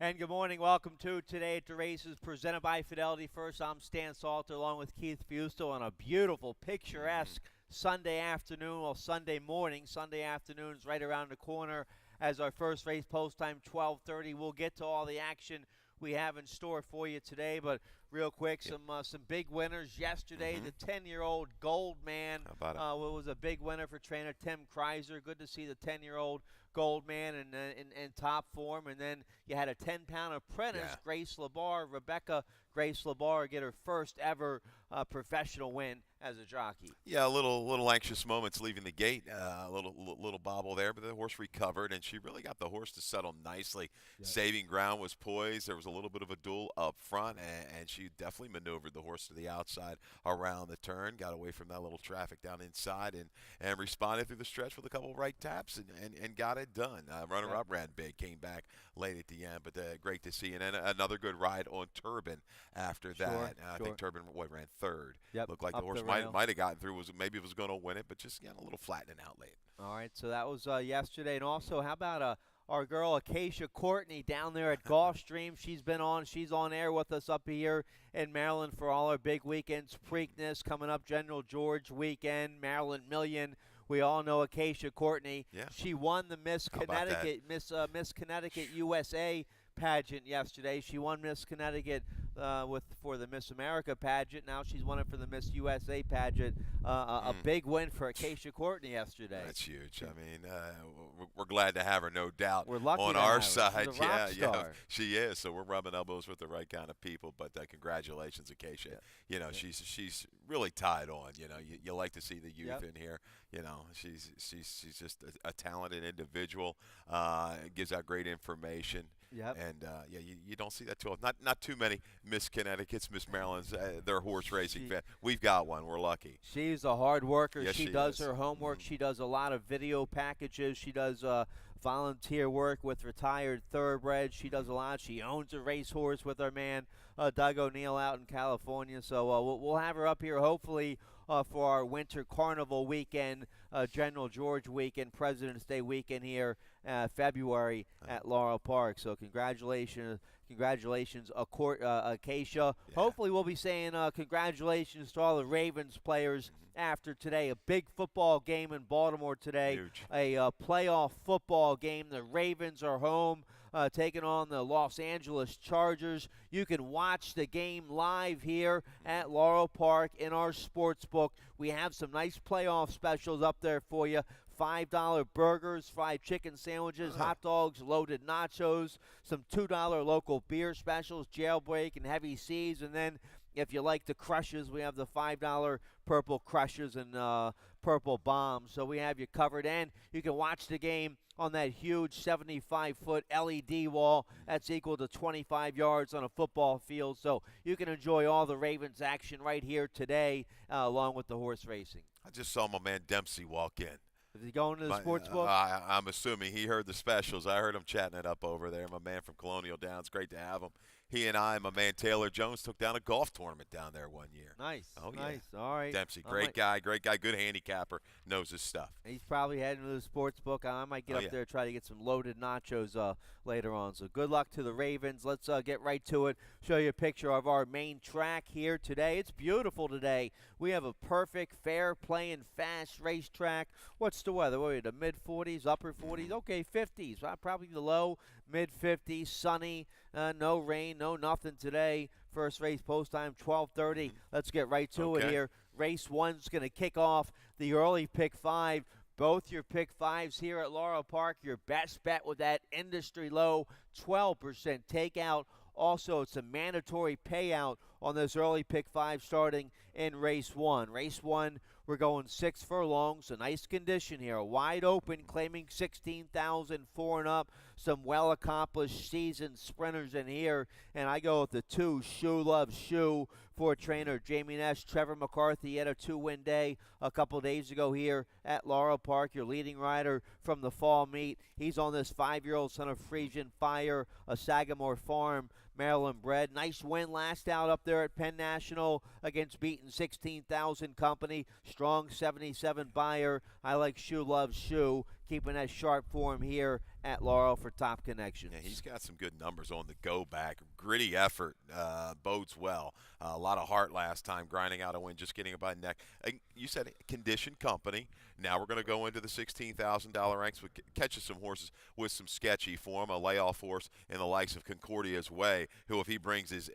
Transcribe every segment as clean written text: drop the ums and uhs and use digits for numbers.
And good morning. Welcome to Today at the Races, presented by Fidelity First. I'm Stan Salter along with Keith Fusto on a beautiful, picturesque Sunday afternoon, well, Sunday morning. Sunday afternoon is right around the corner as our first race post time, 12:30. We'll get to all the action we have in store for you today, but real quick, some big winners yesterday. The 10-year-old Gold Man was a big winner for trainer Tim Kreiser. Good to see the 10-year-old Gold Man in top form. And then you had a 10-pound apprentice, Grace Labar, Rebecca Grace Labar, get her first ever professional win as a jockey. Yeah, a little anxious moments leaving the gate, a little bobble there, but the horse recovered, and she really got the horse to settle nicely. Saving ground was poised. There was a little bit of a duel up front, and she definitely maneuvered the horse to the outside around the turn, got away from that little traffic down inside, and responded through the stretch with a couple of right taps and got it done. Runner-up ran big, came back late at the end, but great to see. And then another good ride on Turbin after that. I think Turbin ran third. Looked like the horse might have gotten through. Maybe it was going to win it, but just a little flattening out late. All right, so that was yesterday. And also, how about our girl Acacia Courtney down there at Gulfstream? She's on air with us up here in Maryland for all our big weekends. Preakness coming up, General George weekend, Maryland Million. We all know Acacia Courtney. Yeah. She won the Miss Connecticut USA pageant yesterday. She won Miss Connecticut for the Miss America pageant. Now she's won it for the Miss USA pageant. A big win for Acacia Courtney yesterday. That's huge. I mean, we're glad to have her, no doubt. We're lucky on to our have her. side. She's a rock star. She is. So we're rubbing elbows with the right kind of people. But congratulations, Acacia. She's really tied on. You like to see the youth in here. She's just a talented individual. Gives out great information. And you don't see that too often. Not too many Miss Connecticut's, Miss Maryland's. They're horse racing fans. We've got one. We're lucky. She's a hard worker. Yes, she does her homework. She does a lot of video packages. She does volunteer work with retired thoroughbreds. She does a lot. She owns a racehorse with our man Doug O'Neill out in California. So we'll have her up here hopefully for our Winter Carnival weekend, General George weekend, President's Day weekend here February at Laurel Park. So congratulations, Acacia. Hopefully we'll be saying congratulations to all the Ravens players after today. A big football game in Baltimore today. Huge. A playoff football game. The Ravens are home taking on the Los Angeles Chargers. You can watch the game live here at Laurel Park in our sports book. We have some nice playoff specials up there for you. $5 burgers, fried chicken sandwiches, hot dogs, loaded nachos, some $2 local beer specials, Jailbreak and Heavy Seas, and then if you like the crushes, we have the $5 purple crushes and purple bombs. So we have you covered, and you can watch the game on that huge 75-foot LED wall. That's equal to 25 yards on a football field. So you can enjoy all the Ravens action right here today along with the horse racing. I just saw my man Dempsey walk in. Is he going to the sports book? I'm assuming he heard the specials. I heard him chatting it up over there. My man from Colonial Downs, great to have him. He and my man Taylor Jones took down a golf tournament down there one year. Nice. Oh, nice. Yeah. All right. Dempsey, great guy, good handicapper, knows his stuff. He's probably heading to the sports book. I might get up there and try to get some loaded nachos later on. So good luck to the Ravens. Let's get right to it. Show you a picture of our main track here today. It's beautiful today. We have a perfect, fair play and fast racetrack. What's the weather? What are we, the mid-40s, upper 40s? Okay, 50s. Probably the low, mid-50s, sunny, no rain. No, nothing today. First race post time, 12:30. Let's get right to it here. Race one's going to kick off the early pick five. Both your pick fives here at Laurel Park. Your best bet with that industry low 12% takeout. Also, it's a mandatory payout on this early pick five starting in race one. Race one, we're going 6 furlongs. A nice condition here. Wide open, claiming 16,000 4 and up. Some well-accomplished seasoned sprinters in here. And I go with the 2, Shoe Love Shoe, for trainer Jamie Ness. Trevor McCarthy had a 2-win day a couple days ago here at Laurel Park. Your leading rider from the fall meet. He's on this 5-year-old son of Frisian Fire, a Sagamore Farm, Maryland bred. Nice win last out up there at Penn National against beaten 16,000 company. Strong 77 buyer. I like Shoe Love Shoe, keeping that sharp form here at Laurel for Top Connections. Yeah, he's got some good numbers on the go back. Gritty effort bodes well. A lot of heart last time, grinding out a win, just getting about neck. You said conditioned company. Now we're going to go into the $16,000 ranks. We catches some horses with some sketchy form, a layoff horse in the likes of Concordia's Way, who if he brings his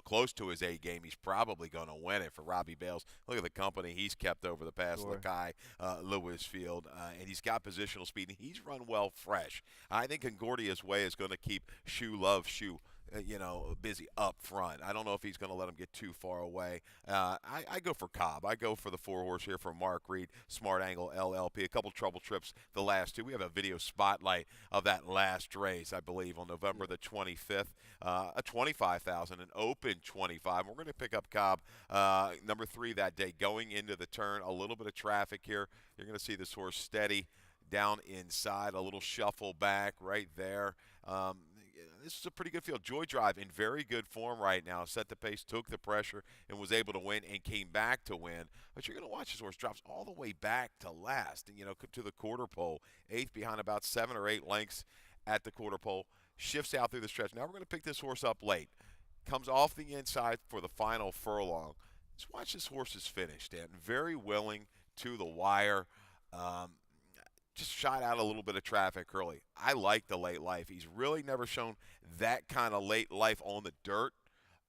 close to his A game, he's probably going to win it for Robbie Bales. Look at the company he's kept over the past Sure. Lakai, Lewisfield, and he's got positional speed, and he's run well fresh. I think Concordia's Way is going to keep Shoe busy up front. I don't know if he's going to let him get too far away. I go for Cobb. I go for the 4-horse here for Mark Reed, Smart Angle LLP. A couple trouble trips the last two. We have a video spotlight of that last race, I believe, on November the 25th. A 25,000, an open 25. We're going to pick up Cobb, number 3 that day, going into the turn. A little bit of traffic here. You're going to see this horse steady down inside, a little shuffle back right there. This is a pretty good field. Joy Drive in very good form right now. Set the pace, took the pressure, and was able to win and came back to win. But you're going to watch this horse drops all the way back to last, and to the quarter pole. 8th behind about 7 or 8 lengths at the quarter pole. Shifts out through the stretch. Now we're going to pick this horse up late. Comes off the inside for the final furlong. Let's watch this horse's finish, Dan. Very willing to the wire. Just shot out a little bit of traffic early. I like the late life. He's really never shown that kind of late life on the dirt.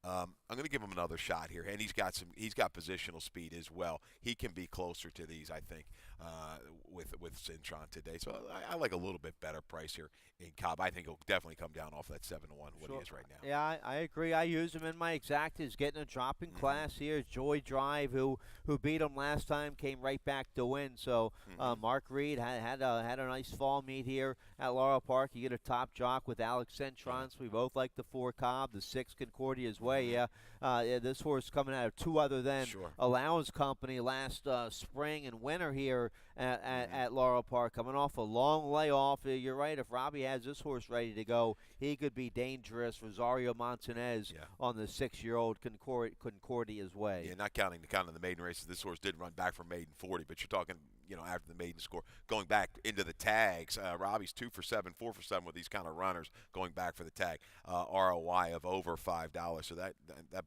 I'm going to give him another shot here, and he's got positional speed as well. He can be closer to these, I think, with Cintron today. So I like a little bit better price here in Cobb. I think he'll definitely come down off that 7-1 what he is right now. Yeah, I agree. I use him in my exact. He's getting a drop in class here. Joy Drive, who beat him last time, came right back to win. So Mark Reed had a nice fall meet here at Laurel Park. You get a top jock with Alex Cintron. So we both like the 4 Cobb, the 6 Concordia's Way. Yeah, this horse coming out of 2 other than Allowance Company last spring and winter here at Laurel Park, coming off a long layoff. You're right. If Robbie has this horse ready to go, he could be dangerous. Rosario Montanez on the 6-year-old Concordia's Way. Yeah, not counting the maiden races. This horse did run back from maiden 40, but you're talking, after the maiden score, going back into the tags. Robbie's 2 for 7, 4 for 7 with these kind of runners going back for the tag. ROI of over $5, so that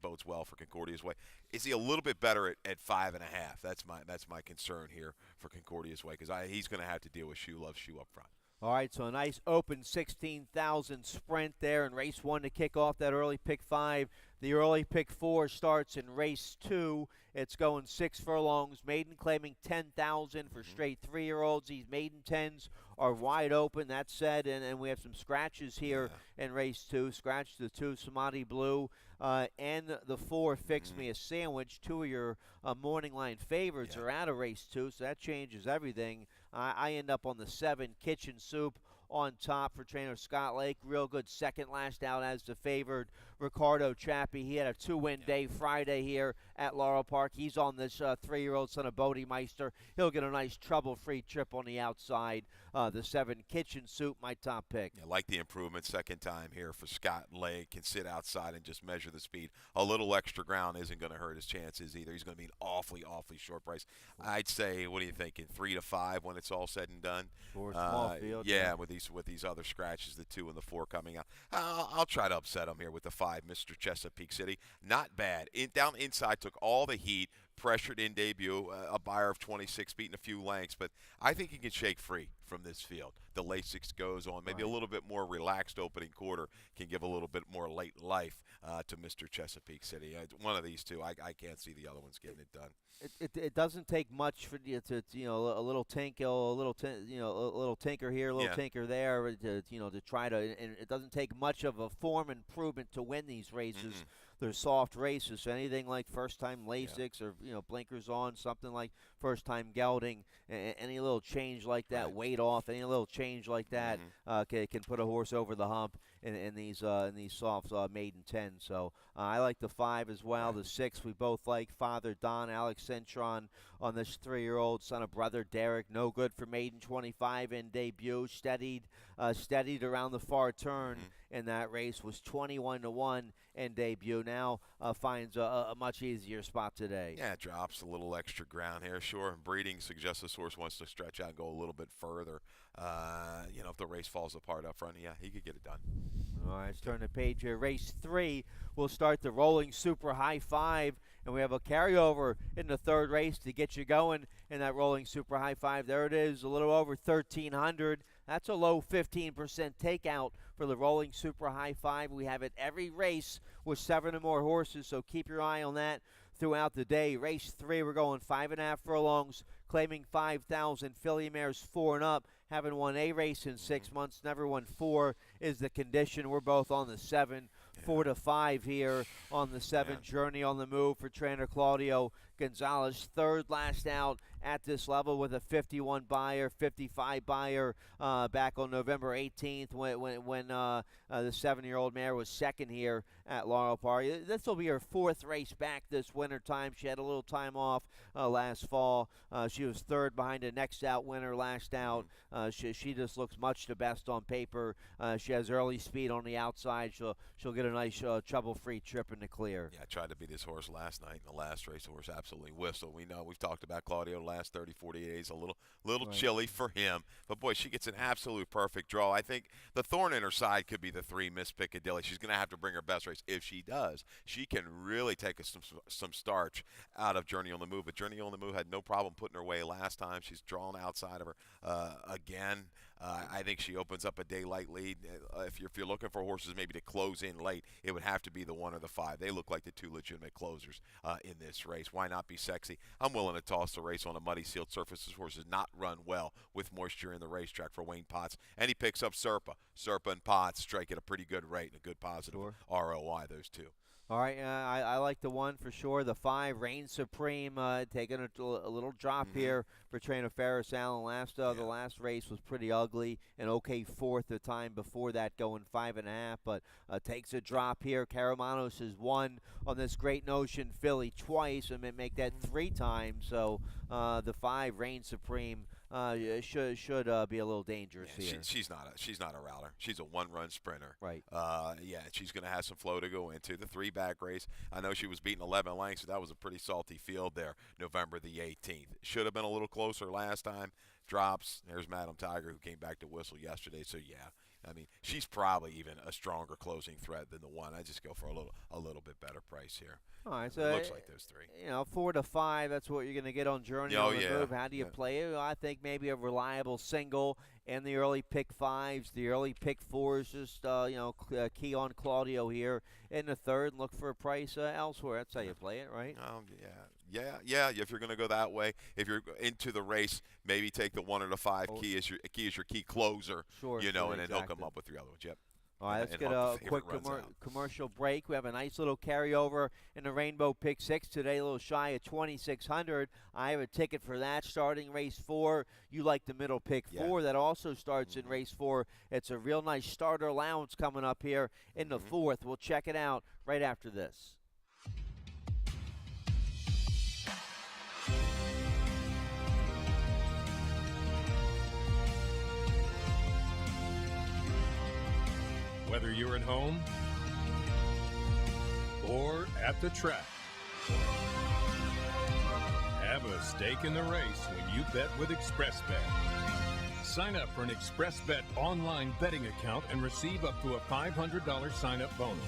bodes well for Concordia's Way. Is he a little bit better at 5.5? That's my concern here for Concordia's Way, because he's going to have to deal with Shoe up front. All right, so a nice open 16,000 sprint there in race 1 to kick off that early pick 5. The early pick 4 starts in race 2. It's going 6 furlongs. Maiden claiming 10,000 for straight 3-year-olds. These maiden 10s are wide open. That said, and we have some scratches here in race 2. Scratch the 2, Samadhi Blue, and the 4, Fix Me a Sandwich. 2 of your morning line favorites are out of race 2, so that changes everything. I end up on the 7, Kitchen Soup, on top for trainer Scott Lake. Real good second last out as the favored. Ricardo Chappie, he had a 2-win day Friday here at Laurel Park. He's on this 3-year-old son of Bodemeister. He'll get a nice trouble-free trip on the outside. The 7, Kitchen Soup, my top pick. I like the improvement second time here for Scott Lake. Can sit outside and just measure the speed. A little extra ground isn't going to hurt his chances either. He's going to be an awfully short price. I'd say, what are you thinking, 3 to 5 when it's all said and done? For a small field. Yeah, with these other scratches, the 2 and the 4 coming out. I'll try to upset him here with the 5, Mr. Chesapeake City. Not bad. Down inside, took all the heat, pressured in debut, a buyer of 26, beating a few lengths, but I think he can shake free from this field. The Lasix goes on. Maybe a little bit more relaxed opening quarter can give a little bit more late life to Mr. Chesapeake City. One of these two, I can't see the other ones getting it done. It doesn't take much for you to a little tinker, a little tinker here, a little tinker there, to try to. And it doesn't take much of a form improvement to win these races. They're soft races. So anything like first time Lasix or blinkers on, something like first time gelding, any little change like that, weight off, any little change like that can put a horse over the hump in these soft maiden 10. So I like the 5 as well. The 6 we both like. Father Don, Alex Cintron on this 3-year-old son of brother Derek. No good for maiden 25 in debut. Steadied around the far turn in that race. Was 21-1 in debut. Now finds a much easier spot today. Yeah, drops a little extra ground here. sure. Breeding suggests this horse wants to stretch out and go a little bit further. If the race falls apart up front, yeah, he could get it done. All right, let's turn the page here. Race 3, we'll start the Rolling Super High 5, and we have a carryover in the third race to get you going in that Rolling Super High 5. There it is, a little over 1,300. That's a low 15% takeout for the Rolling Super High 5. We have it every race with 7 or more horses, so keep your eye on that throughout the day. Race 3, we're going 5.5 furlongs, claiming 5,000. Filly mares 4 and up. Haven't won a race in 6 months. Never won 4 is the condition. We're both on the 7. 4 to 5 here on the 7. Journey on the move for trainer Claudio Gonzalez. Third last out at this level with a 51 buyer, 55 buyer back on November 18th when the 7-year-old mare was second here at Laurel Park. This will be her 4th race back this winter time. She had a little time off last fall. She was third behind the next out winner last out. She just looks much the best on paper. She has early speed on the outside. She'll get a nice trouble-free trip in the clear. Yeah, I tried to beat this horse last night in the last race. The horse absolutely whistled. We know we've talked about Claudio the last 30, 40 days. A little right. Chilly for him. But, boy, she gets an absolute perfect draw. I think the thorn in her side could be the 3, Miss Piccadilly. She's going to have to bring her best race. If she does, she can really take some starch out of Journey on the Move. But Journey on the Move had no problem putting her way last time. She's drawn outside of her again. I think she opens up a daylight lead. If you're looking for horses maybe to close in late, it would have to be the 1 or the 5. They look like the 2 legitimate closers in this race. Why not be sexy? I'm willing to toss the race on a muddy sealed surface. This horse has not run well with moisture in the racetrack for Wayne Potts. And he picks up Serpa. Serpa and Potts strike at a pretty good rate and a good positive ROI, those 2. All right, I like the 1 for sure. The 5, Reign Supreme, taking a little drop here for trainer Ferris Allen. The last race was pretty ugly. An okay 4th the time before that, going 5.5, but takes a drop here. Karamanos has won on this Great Notion Filly twice and make that 3 times. So the 5, Reign Supreme, should be a little dangerous here. She's not a router. She's a 1-run sprinter. Right. She's going to have some flow to go into. The 3-back race, I know she was beating 11 lengths, so that was a pretty salty field there, November the 18th. Should have been a little closer last time. Drops. There's Madam Tiger, who came back to whistle yesterday. So, I mean, she's probably even a stronger closing threat than the 1. I just go for a little bit better price here. All right, so it looks like those 3. 4 to 5. That's what you're going to get on Journey on the Move. How do you play it? I think maybe a reliable single and the early pick 5s, the early pick 4s. Just key on Claudio here in the third and look for a price elsewhere. That's how you play it, right? Yeah. If you're going to go that way, if you're into the race, maybe take the 1 or the 5 key as your key closer. Sure. And then hook them up with the other ones. Yep. All right, let's get a quick commercial break. We have a nice little carryover in the Rainbow Pick 6 today, a little shy of 2,600. I have a ticket for that starting race 4. You like the middle pick 4 that also starts in race 4. It's a real nice starter allowance coming up here in the 4th. We'll check it out right after this. Whether you're at home or at the track, have a stake in the race when you bet with ExpressBet. Sign up for an ExpressBet online betting account and receive up to a $500 sign-up bonus.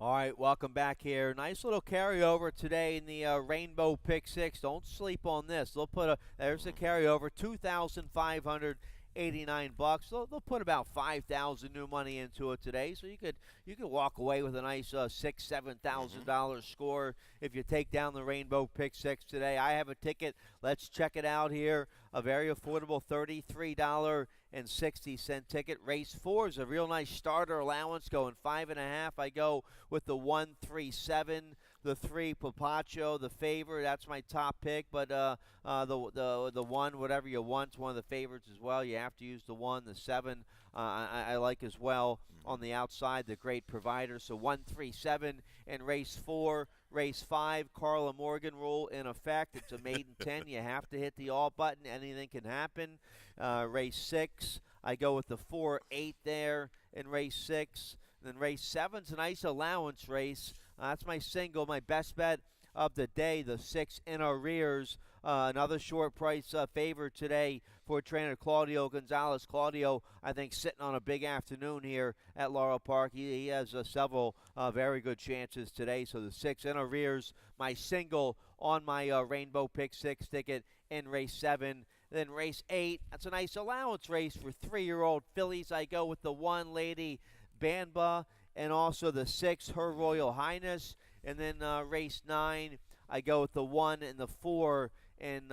All right, welcome back here. Nice little carryover today in the Rainbow Pick 6. Don't sleep on this. There's the carryover, $2,589. They'll put about $5,000 new money into it today, so you could walk away with a nice $6,000-$7,000 score if you take down the Rainbow Pick 6 today. I have a ticket. Let's check it out here. A very affordable $33.60 ticket. Race 4 is a real nice starter allowance, going 5.5. I go with the 1-3-7. The 3, Papacho, the favorite. That's my top pick. But the 1, whatever you want, is one of the favorites as well. You have to use the 1. The 7, I like as well on the outside. The great provider. So 1-3-7 in race 4. Race 5, Carla Morgan rule in effect. It's a maiden 10. You have to hit the all button. Anything can happen. Race 6, I go with the 4-8 there in race 6. Then race 7's a nice allowance race. That's my single, my best bet of the day, the 6 in arrears. Another short price favorite today for trainer Claudio Gonzalez. Claudio, I think, sitting on a big afternoon here at Laurel Park. He has several very good chances today. So the 6 in arrears, my single on my Rainbow Pick 6 ticket in race 7. Then race 8, that's a nice allowance race for 3-year-old fillies. I go with the 1 Lady Banba and also the 6 Her Royal Highness. And then race 9, I go with the 1 and the 4 in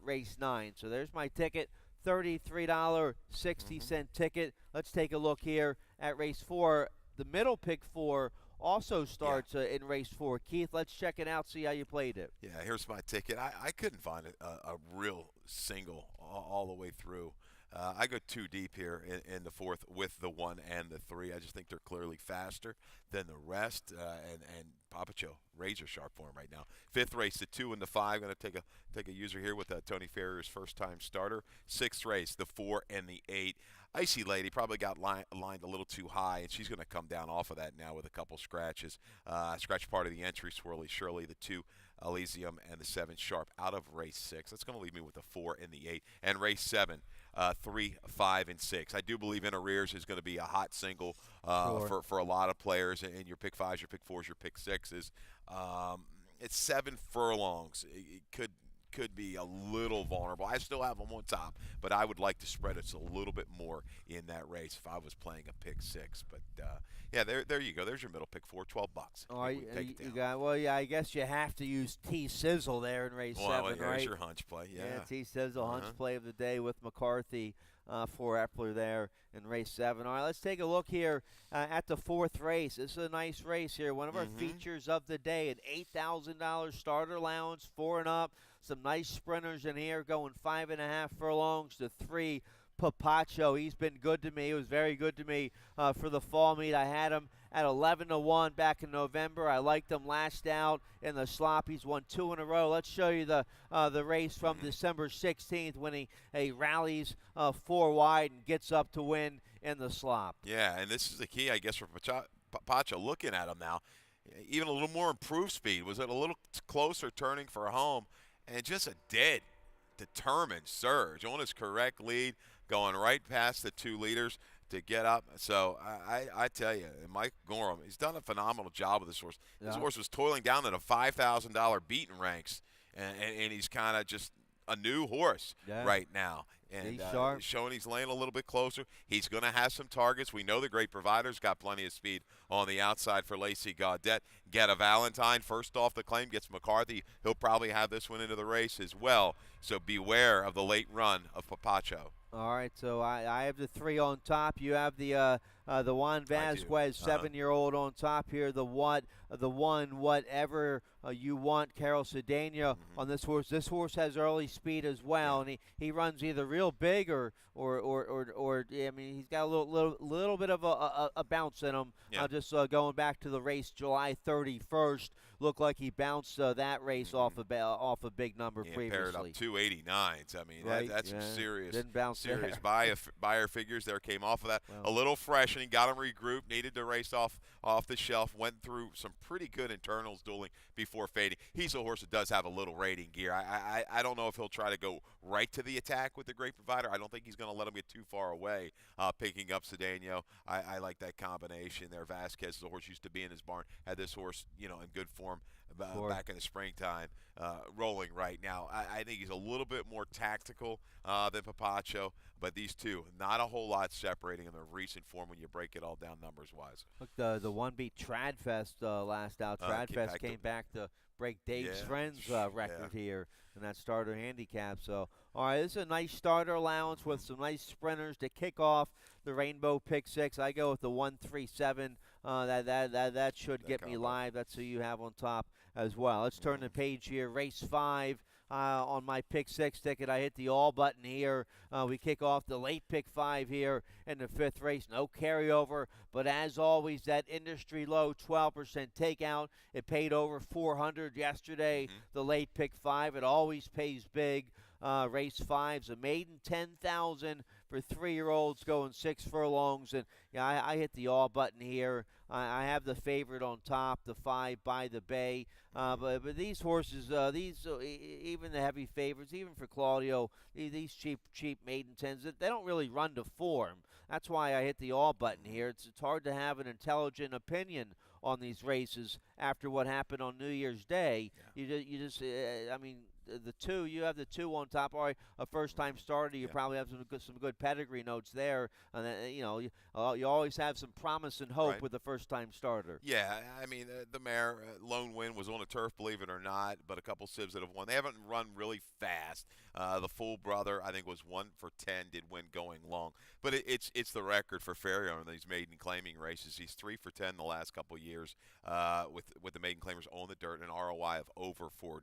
race 9. So there's my ticket, $33.60 ticket. Let's take a look here at race 4. The middle pick 4 also starts in race 4. Keith, let's check it out, see how you played it. Yeah, here's my ticket. I couldn't find a real single all the way through. I go too deep here in the 4th with the 1 and the 3. I just think they're clearly faster than the rest. And Papacho, razor sharp for him right now. 5th race, the 2 and the 5. Going to take a user here with Tony Ferrier's first-time starter. 6th race, the 4 and the 8. Icy Lady probably got lined a little too high, and she's going to come down off of that now with a couple scratches. Scratch part of the entry, Swirly Shirley, the 2 Elysium, and the 7 Sharp out of race 6. That's going to leave me with the 4 and the 8. And race 7, 3, 5, and 6. I do believe in arrears is going to be a hot single for a lot of players. And your pick 5s, your pick 4s, your pick 6s. It's 7 furlongs. It could be a little vulnerable. I still have them on top, but I would like to spread it a little bit more in that race if I was playing a pick 6. But yeah, there you go. There's your middle pick 4, $12. Oh, you got, well, yeah. I guess you have to use T Sizzle there in race 7, right? There's your hunch play. Yeah, T Sizzle hunch play of the day with McCarthy for Epler there in race 7. All right, let's take a look here at the 4th race. This is a nice race here. One of our features of the day, an $8,000 starter allowance, 4 and up. Some nice sprinters in here going 5.5 furlongs to 3. Papacho, he's been good to me. He was very good to me for the fall meet. I had him at 11-1 back in November. I liked him last out in the slop. He's won 2 in a row. Let's show you the race from December 16th when he rallies 4 wide and gets up to win in the slop. Yeah, and this is the key, I guess, for Papacho. Looking at him now, even a little more improved speed. Was it a little closer turning for home? And just a dead, determined surge on his correct lead, going right past the 2 leaders to get up. So I tell you, Mike Gorham, he's done a phenomenal job with this horse. Yeah. This horse was toiling down in the $5,000 beaten ranks, and he's kind of just a new horse right now. And he's showing he's laying a little bit closer. He's going to have some targets. We know the great provider's got plenty of speed on the outside for Lacey Gaudette. Get a Valentine first off the claim, gets McCarthy. He'll probably have this one into the race as well. So beware of the late run of Papacho. All right, so I have the 3 on top. You have the Juan Vasquez, 7-year-old on top here. The 1, whatever you want, Carol Cedeno on this horse. This horse has early speed as well, and he runs either real big or I mean, he's got a little bit of a bounce in him. Just going back to the race July 31st, looked like he bounced that race off a big number previously. Paired up 289s. I mean, that's some serious. Didn't bounce serious buyer figures there came off of that. Well, a little fresh, and he got him regrouped, needed to race off the shelf, went through some pretty good internals dueling before fading. He's a horse that does have a little rating gear. I don't know if he'll try to go right to the attack with the great provider. I don't think he's going to let him get too far away picking up Cedeno. I like that combination there. Vasquez, the horse used to be in his barn, had this horse, in good form back in the springtime, rolling right now. I think he's a little bit more tactical than Papacho, but these two, not a whole lot separating in their recent form when you break it all down numbers-wise. Look, the one beat Tradfest last out. Tradfest came back to break Dave's friend's record here in that starter handicap. So, all right, this is a nice starter allowance with some nice sprinters to kick off the Rainbow Pick 6. I go with the 137. That should get me live. That's who you have on top as well. Let's turn the page here. Race 5 on my Pick 6 ticket. I hit the all button here. We kick off the late Pick 5 here in the 5th race. No carryover, but as always, that industry low 12% takeout. It paid over $400 yesterday. The late Pick 5. It always pays big. Race 5's a maiden 10,000 for 3-year-olds going 6 furlongs. And yeah, I hit the all button here. I have the favorite on top, the 5 By the Bay. But these horses, even the heavy favorites, even for Claudio, these cheap maiden 10s, they don't really run to form. That's why I hit the all button here. It's hard to have an intelligent opinion on these races after what happened on New Year's Day. Yeah. You just I mean, you have the 2 on top. All right, a first-time starter, you probably have some good pedigree notes there. And you always have some promise and hope with the first-time starter. Yeah, I mean, the mare, Lone Win, was on a turf, believe it or not, but a couple sibs that have won. They haven't run really fast. The Full Brother, I think, was 1 for 10, did win going long. But it's the record for Ferrier in these maiden claiming races. He's 3 for 10 the last couple of years with the maiden claimers on the dirt, an ROI of over $4.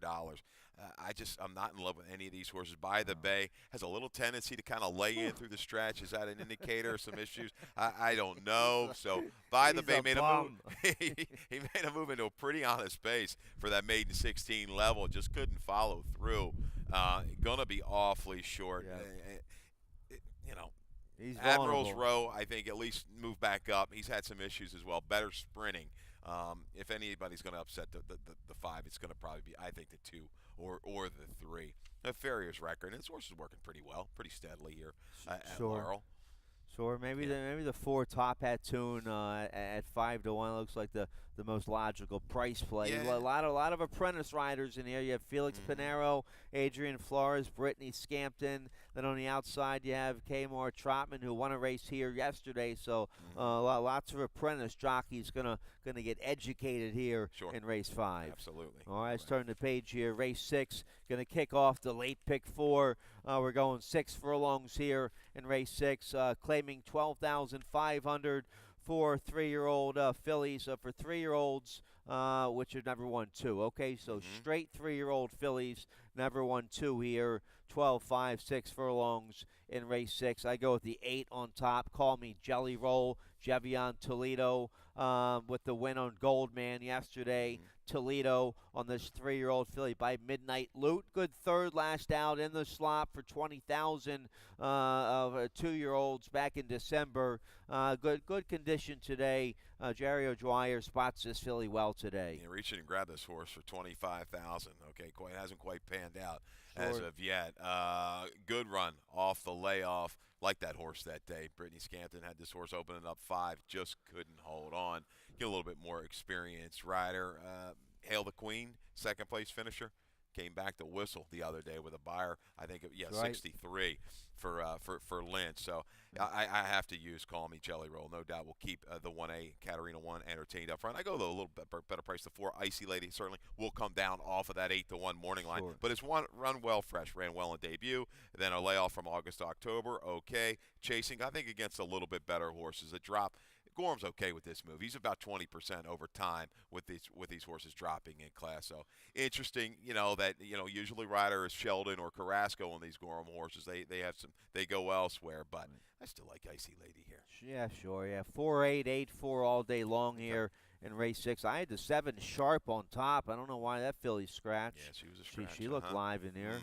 I'm not in love with any of these horses. By the Bay has a little tendency to kind of lay in through the stretch. Is that an indicator of some issues? I don't know. So By the Bay made a move. He made a move into a pretty honest pace for that maiden 16 level. Just couldn't follow through. Gonna be awfully short. He's Admiral's Row, I think, at least move back up. He's had some issues as well. Better sprinting. If anybody's going to upset the 5, it's going to probably be, I think, the 2 or the 3. Ferrier's record, and his horse is working pretty well, pretty steadily here at Laurel. Sure, maybe the 4 Top Hat Tune at 5-1 looks like the most logical price play. Yeah. A lot of apprentice riders in here. You have Felix Pinero, Adrian Flores, Brittany Scampton. Then on the outside you have Kmart Trotman, who won a race here yesterday. So lots of apprentice jockeys gonna get educated here in race 5. Absolutely. All right, let's turn the page here. Race 6 gonna kick off the late pick 4. We're going 6 furlongs here in race 6, claiming 12,500 for 3-year-old fillies. For 3-year-olds, which have never won 2. Okay, so straight 3-year-old fillies, never won 2 here. 12, 5, 6 furlongs in race 6. I go with the 8 on top. Call me Jelly Roll. Jevion Toledo with the win on Goldman yesterday. Toledo on this 3-year-old filly by Midnight Loot. Good third last out in the slot for 20,000 of 2-year-olds back in December. Good condition today. Jerry O'Dwyer spots this filly well today. Yeah, reach in and grab this horse for 25,000. Okay, hasn't quite panned out as of yet. Good run off the layoff. Like that horse that day. Brittany Scampton had this horse opening up 5, just couldn't hold on. Get a little bit more experienced rider. Hail the Queen, second place finisher. Came back to whistle the other day with a buyer. I think, 63 for Lynch. So I have to use Call Me Jelly Roll. No doubt we'll keep the 1A, Katarina 1, entertained up front. I go to a little bit better price. The 4 Icy Lady certainly will come down off of that 8-1 morning line. But it's run well fresh. Ran well in debut. Then a layoff from August to October. Okay. Chasing, I think, against a little bit better horses. A drop. Gorham's okay with this move. He's about 20% over time with these horses dropping in class. So interesting, that usually rider is Sheldon or Carrasco on these Gorham horses. They go elsewhere, but I still like Icy Lady here. Yeah, sure. Yeah, 4-8, 8-4 all day long here in race 6. I had the 7 Sharp on top. I don't know why that filly scratched. Yeah, she was a scratch. She looked live in here.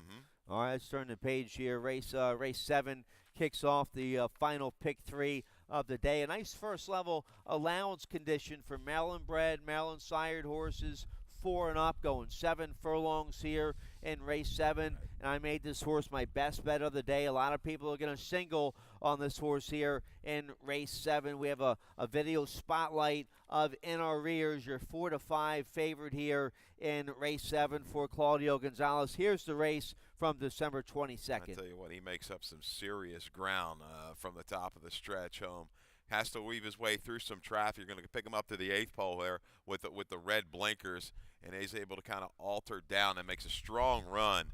All right, let's turn the page here. Race 7 kicks off the final pick 3 of the day. A nice first level allowance condition for Maryland bred, Maryland sired horses, 4 and up, going 7 furlongs here in race 7. And I made this horse my best bet of the day. A lot of people are going to single on this horse here in race 7. We have a video spotlight of In Our Rears, your 4-5 favorite here in race 7 for Claudio Gonzalez. Here's the race from December 22nd. I tell you what, he makes up some serious ground from the top of the stretch home. Has to weave his way through some traffic. You're going to pick him up to the 8th pole there with the red blinkers, and he's able to kind of alter down and makes a strong run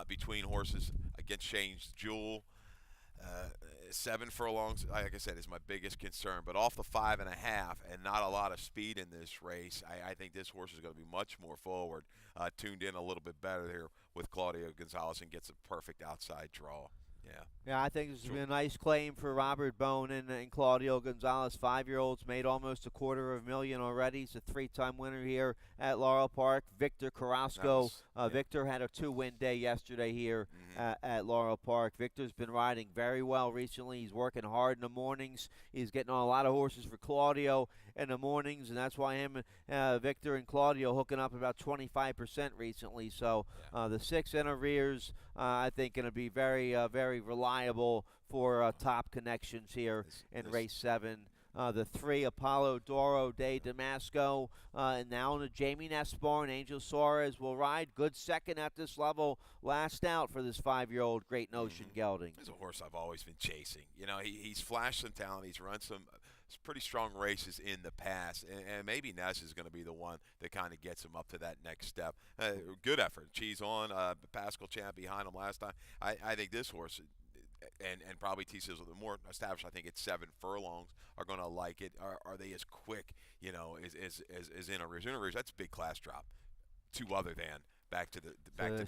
between horses against Shane's Jewel. 7 furlongs, like I said, is my biggest concern. But off the 5.5 and not a lot of speed in this race, I think this horse is going to be much more forward, tuned in a little bit better here with Claudio Gonzalez, and gets a perfect outside draw. Yeah, I think this has been a nice claim for Robert Bone and Claudio Gonzalez. 5-year-olds made almost $250,000 already. He's a 3-time winner here at Laurel Park. Victor Carrasco. Victor had a 2-win day yesterday here at Laurel Park. Victor's been riding very well recently. He's working hard in the mornings. He's getting on a lot of horses for Claudio in the mornings, and that's why him, Victor and Claudio hooking up about 25% recently. So the 6 in arrears, I think, going to be very, very reliable for top connections here in race 7. The 3, Apollo Doro de Damasco, and now the Jamie Nesbar, Angel Suarez will ride. Good second at this level. Last out for this 5-year-old Great Notion gelding. He's a horse I've always been chasing. You know, he's flashed some talent. He's run some pretty strong races in the past, and maybe Ness is going to be the one that kind of gets him up to that next step. Good effort. Cheese on, Pascal Champ behind him last time. I think this horse, and probably T-Sizzle, the more established, I think it's 7 furlongs, are going to like it. Are they as quick, you know, as in arrears? In arrears, that's a big class drop to other than back to the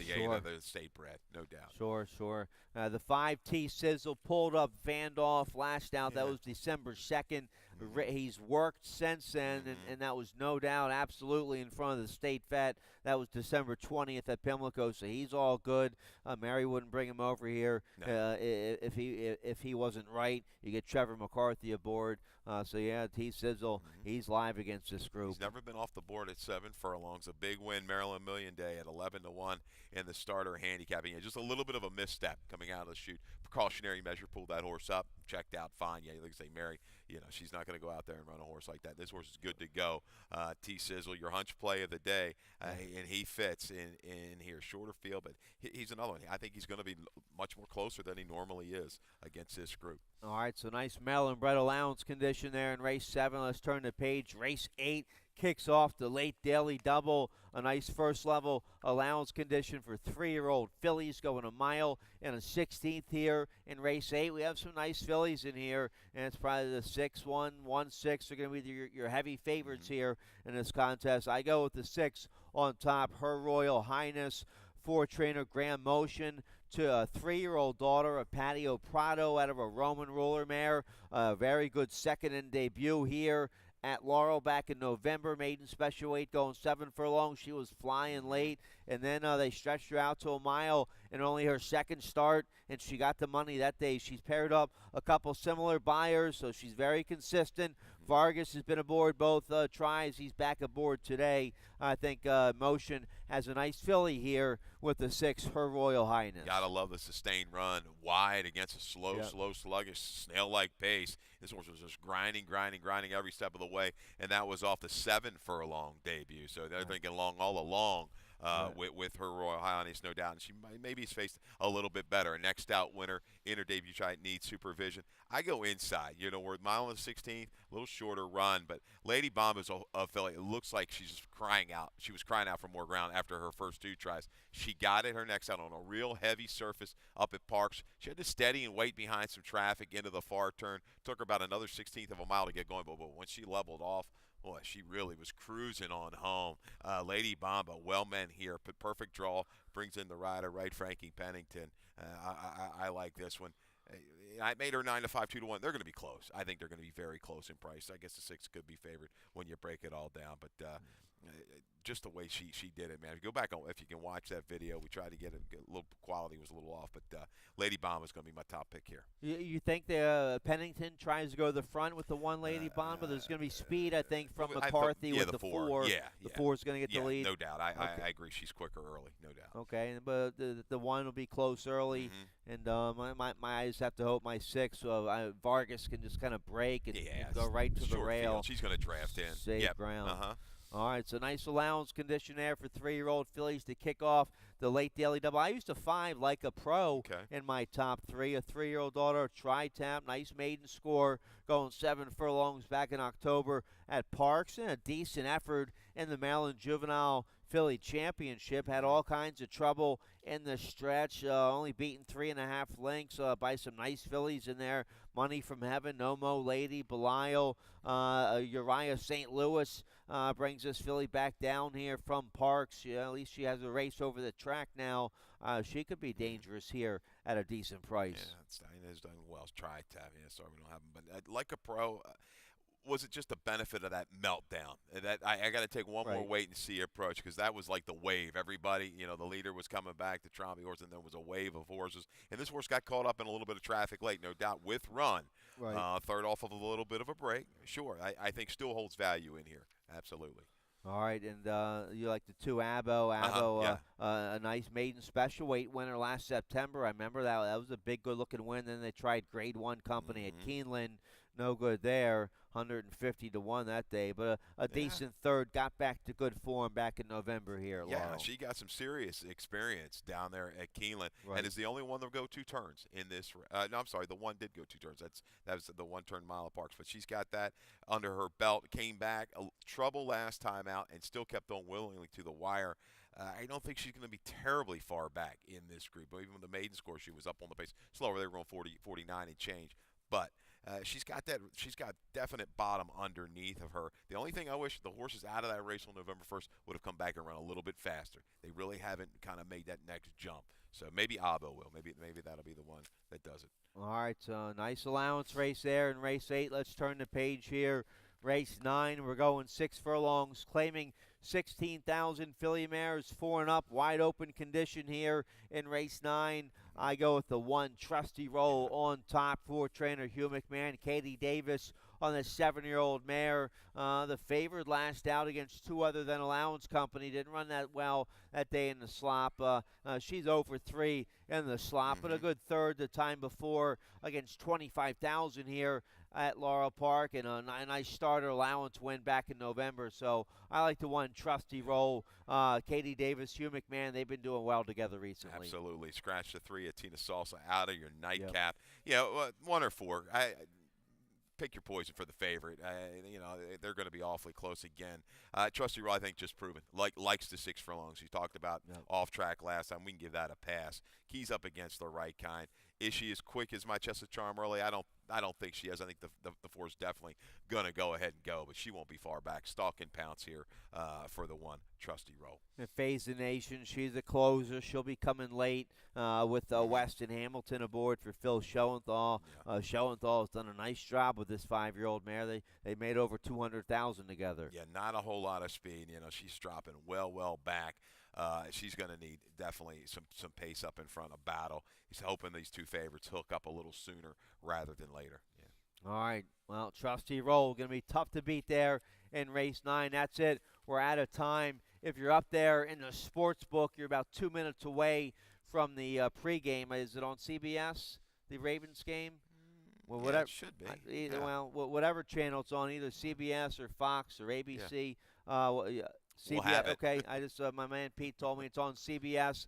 game of the state bred, no doubt. Sure. The 5 T-Sizzle pulled up Vandolph last out. That was December 2nd. He's worked since then, and that was no doubt absolutely in front of the state vet. That was December 20th at Pimlico, so he's all good. Mary wouldn't bring him over here if he wasn't right. You get Trevor McCarthy aboard. T-Sizzle, he's live against this group. He's never been off the board at 7 furlongs. A big win, Maryland Million Day at 11-1 in the starter handicapping. Just a little bit of a misstep coming out of the chute. Precautionary measure, pulled that horse up, checked out fine. Yeah, like I say, Mary, you know, she's not going to go out there and run a horse like that. This horse is good to go. T-Sizzle, your hunch play of the day, and he fits in here. Shorter field, but he's another one. I think he's going to be much more closer than he normally is against this group. All right, so nice Maryland bred allowance condition there in race 7. Let's turn the page. Race 8 kicks off the late daily double. A nice first level allowance condition for 3-year-old fillies, going a mile and a 16th here in race 8. We have some nice fillies in here, and it's probably the 6-1, 1-6 are going to be your heavy favorites here in this contest. I go with the 6 on top, Her Royal Highness, 4-trainer Graham Motion, to a 3-year-old daughter of Patio Prado out of a Roman roller mare. Very good second in debut here at Laurel back in November. Maiden special weight, going 7 furlongs. She was flying late, and then they stretched her out to a mile in only her second start, and she got the money that day. She's paired up a couple similar buyers, so she's very consistent. Vargas has been aboard both tries. He's back aboard today. I think Motion has a nice filly here with the 6, Her Royal Highness. Gotta love the sustained run, wide against a slow, sluggish, snail-like pace. This horse was just grinding every step of the way, and that was off the 7 furlong debut. So they're thinking all along. With Her Royal Highness, no doubt. And she maybe has faced a little bit better. A next out winner in her debut try needs supervision. I go inside. You know, we're a mile and 16th, a little shorter run. But Lady Bomb is a filly. It looks like she's just crying out. She was crying out for more ground after her first 2 tries. She got it her next out on a real heavy surface up at Parks. She had to steady and wait behind some traffic into the far turn. Took her about another 16th of a mile to get going. But when she leveled off, boy, she really was cruising on home. Lady Bomba, well meant here. Perfect draw, brings in the rider, right, Frankie Pennington. I like this one. I made her 9 to 5, 2 to 1. They're going to be close. I think they're going to be very close in price. I guess the 6 could be favored when you break it all down. But just the way she did it, man. If you go back on, if you can watch that video, we tried to get a little quality was a little off, but Lady Bomb is going to be my top pick here. You think the Pennington tries to go to the front with the 1 Lady Bomb, but there's going to be speed, I think, from McCarthy with the 4. Yeah, the 4 is going to get the lead. No doubt. I agree. She's quicker early, no doubt. Okay, but the 1 will be close early, and my eyes have to hope my 6, Vargas can just kind of break and go right to the rail. Field. She's going to draft in. Save ground. All right, so nice allowance condition there for 3-year-old fillies to kick off the late daily double. I used to 5 like a pro in my top 3. A 3-year-old daughter, Tri-Tap, nice maiden score, going 7 furlongs back in October at Parks, and a decent effort in the Maryland Juvenile Filly Championship. Had all kinds of trouble in the stretch, only beaten 3.5 lengths by some nice fillies in there. Money from Heaven, No Mo Lady, Belial, Uriah St. Louis, brings this filly back down here from Parks. At least she has a race over the track now. She could be dangerous here at a decent price. Yeah, Diana's done well. Try Tav. Yeah, sorry we don't have them. But like a pro, was it just the benefit of that meltdown? That I got to take one more wait and see approach, because that was like the wave. Everybody, the leader was coming back, the Tromby horse, and there was a wave of horses. And this horse got caught up in a little bit of traffic late, no doubt, with run. Right. Third off of a little bit of a break. Sure, I think still holds value in here. Absolutely. All right, and you like the 2 Abo. Yeah. A nice maiden special weight winner last September. I remember that was a big, good-looking win. Then they tried Grade 1 company at Keeneland. No good there, 150 to 1 that day. But a decent third, got back to good form back in November here at Laurel. Yeah, she got some serious experience down there at Keeneland, and is the only one to go 2 turns in this. No, I'm sorry, the one did go 2 turns. That was the 1-turn mile of Parks, but she's got that under her belt. Came back, trouble last time out, and still kept on willingly to the wire. I don't think she's going to be terribly far back in this group. Even with the maiden score, she was up on the pace. Slower, they were going 49 and change, but. She's got definite bottom underneath of her. The only thing I wish the horses out of that race on November 1st would have come back and run a little bit faster. They really haven't kind of made that next jump. So maybe Abo will. Maybe that'll be the one that does it. All right, nice allowance race there in race 8. Let's turn the page here. Race 9, we're going 6 furlongs, claiming 16,000 filly mares, 4 and up, wide open condition here in race 9. I go with the 1 Trusty Roll on top for trainer Hugh McMahon. Katie Davis on the 7-year-old mare. The favorite last out against 2 other than Allowance Company. Didn't run that well that day in the slop. She's over 3 in the slop, but a good third the time before against 25,000 here at Laurel Park, and a nice starter allowance win back in November. So I like the 1 Trusty Roll. Katie Davis, Hugh McMahon, they've been doing well together recently. Absolutely. Scratch the 3 of Tina Salsa out of your nightcap. Yep. 1 or 4. Pick your poison for the favorite. They're going to be awfully close again. Trusty Roll, I think, just proven. Likes the 6 furlongs. You talked about off track last time. We can give that a pass. Key's up against the right kind. Is she as quick as my Chest of Charm early? I don't think she is. I think the 4's definitely going to go ahead and go, but she won't be far back. Stalk and pounce here for the 1 Trusty Roll. And Phase the Nation, she's a closer. She'll be coming late with Weston Hamilton aboard for Phil Schoenthal. Schoenthal has done a nice job with this 5-year-old mare. They made over 200,000 together. Yeah, not a whole lot of speed. She's dropping well back. She's going to need definitely some pace up in front of battle. He's hoping these 2 favorites hook up a little sooner rather than later. Yeah. All right. Well, Trusty Roll going to be tough to beat there in race 9. That's it. We're out of time. If you're up there in the sports book, you're about 2 minutes away from the pregame. Is it on CBS, the Ravens game? Well, whatever it should be. Well, whatever channel it's on, either CBS or Fox or ABC. CBS. We'll have it. Okay, I just my man Pete told me it's on CBS.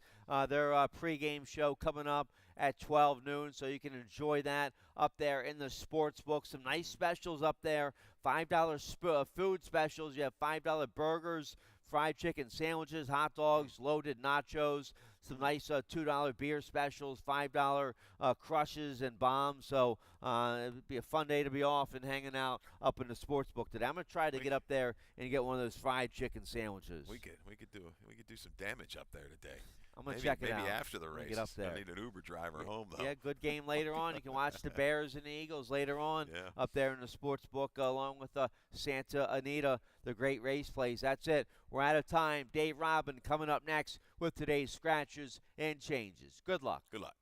Their pregame show coming up at 12 noon, so you can enjoy that up there in the sports book. Some nice specials up there. $5 food specials. You have $5 burgers, fried chicken sandwiches, hot dogs, loaded nachos. Some nice $2 beer specials, $5 crushes and bombs. So it would be a fun day to be off and hanging out up in the sports book today. I'm gonna try to get up there and get one of those fried chicken sandwiches. We could do some damage up there today. I'm gonna check it out. Maybe after the race. Get up there. I need an Uber driver home though. Yeah, good game later on. You can watch the Bears and the Eagles later on up there in the sports book, along with Santa Anita, the great race plays. That's it. We're out of time. Dave Robin coming up next with today's scratches and changes. Good luck. Good luck.